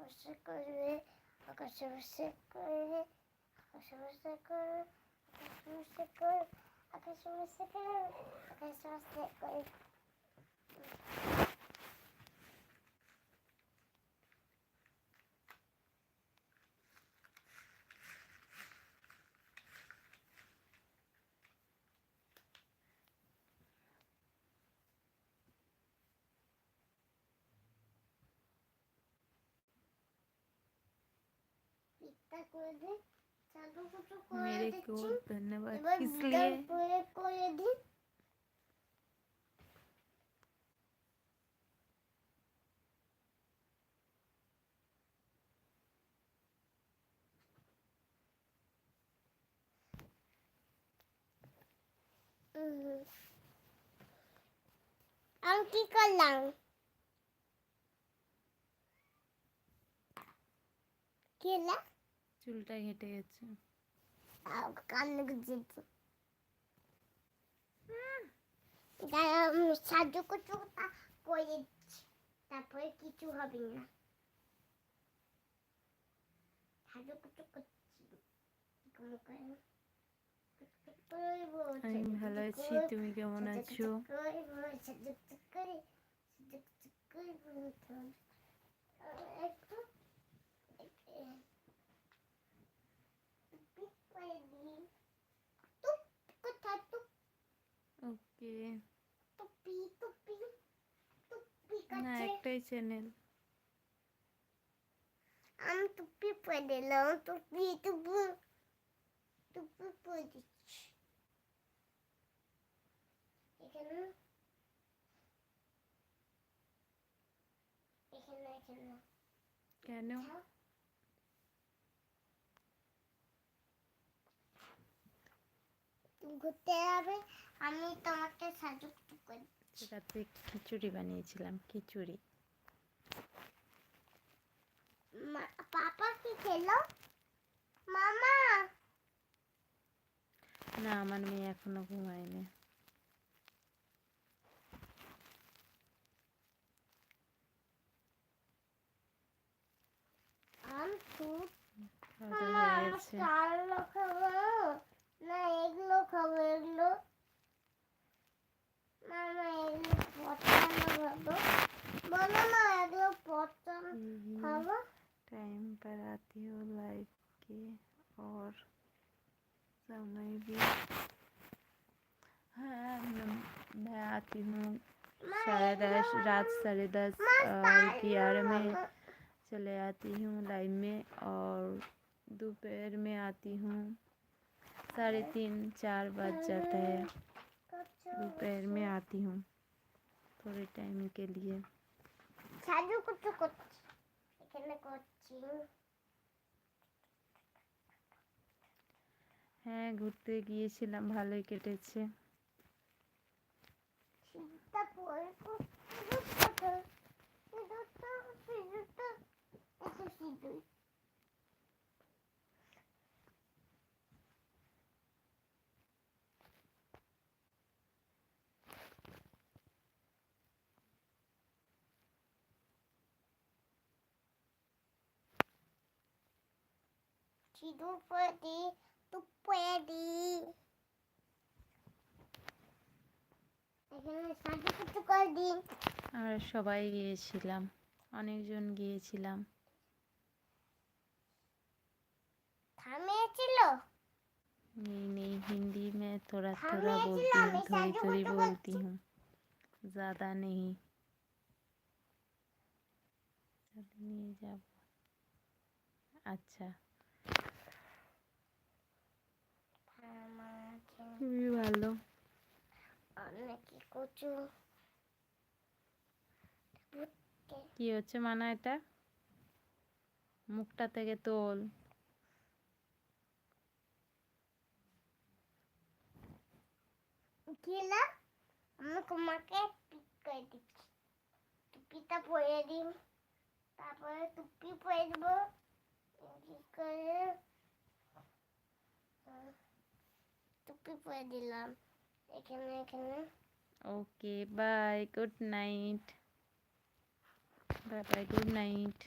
বসে করবে, আকাশে বসে করবে, আকাশে বসে করবে, আকাশে বসে করবে, আকাশে বসে করবে, আকাশে বসে করবে। मेरे को धन्यवाद किस लिए? আমি কি করলাম? কি হলো? চুলটা হেঁটে গেছে। কান্না গুজেছে। সাজুকুচুটা করেছি, তারপরে কিছু হবে না। সাজুকুচু করছি। আমি ভালো আছি, তুমি কেমন আছো? ওকে, না একটাই চ্যানেল। আমি টুপি পরে দিলাম, টুপি পরে দিচ্ছি। এখানে কেন? ঘুরতে যাবে, আমি তোমাকে সাজুগুজু করে দিচ্ছি। রাতে খিচুড়ি বানিয়েছিলাম, খিচুড়ি। পাপা কি খেলো? মামা না, আমার মেয়ে এখনো ঘুমায়নি। খাওয়া দাওয়া হয়ে গেছে। না এগুলো খাবো, এগুলো মামা এগুলো পচানো খাবো। বলো না এগুলো পচানো খাবো। टाइम पर आती हो लाइव के और समय भी। हाँ, मैं आती हूँ रात 10:30 और 11 में चले आती हूँ लाइव में, और दोपहर में आती हूँ 3:30-4 बज जाता है। दोपहर में आती हूँ थोड़े टाइम के लिए। সাজুগুজু করছি, এখানে করছি। হ্যাঁ, ঘুরতে গিয়েছিলাম, ভালোই কেটেছে। শীতটা পরে সিঁদুর পরে দিই, টুপ পরে দিই। এখানে সাজুগুজু করে দিই। আমরা সবাই গিয়েছিলাম, অনেকজন গিয়েছিলাম। থামিয়েছিল? नहीं, हिंदी में थोड़ा हाँ, थोड़ा मैं बोलती चिल्ला, हूँ, मैं थोड़ी साजू थोड़ी कुछ बोलती बच्ची। हूँ, ज़्यादा नहीं। নিয়ে যাব। আচ্ছা, খুবই ভালো। অনেকে কচু কি হচ্ছে মানা? এটা মুখটা থেকে তোল। গেলা, আমি তোমাকে পিক করে দিচ্ছি। টুপিটা পরে দিই, তারপরে টুপি পরে দেবো। কি করে টুপি পরে দিলাম এখানে। Okay, bye, good night. Bye bye, good night.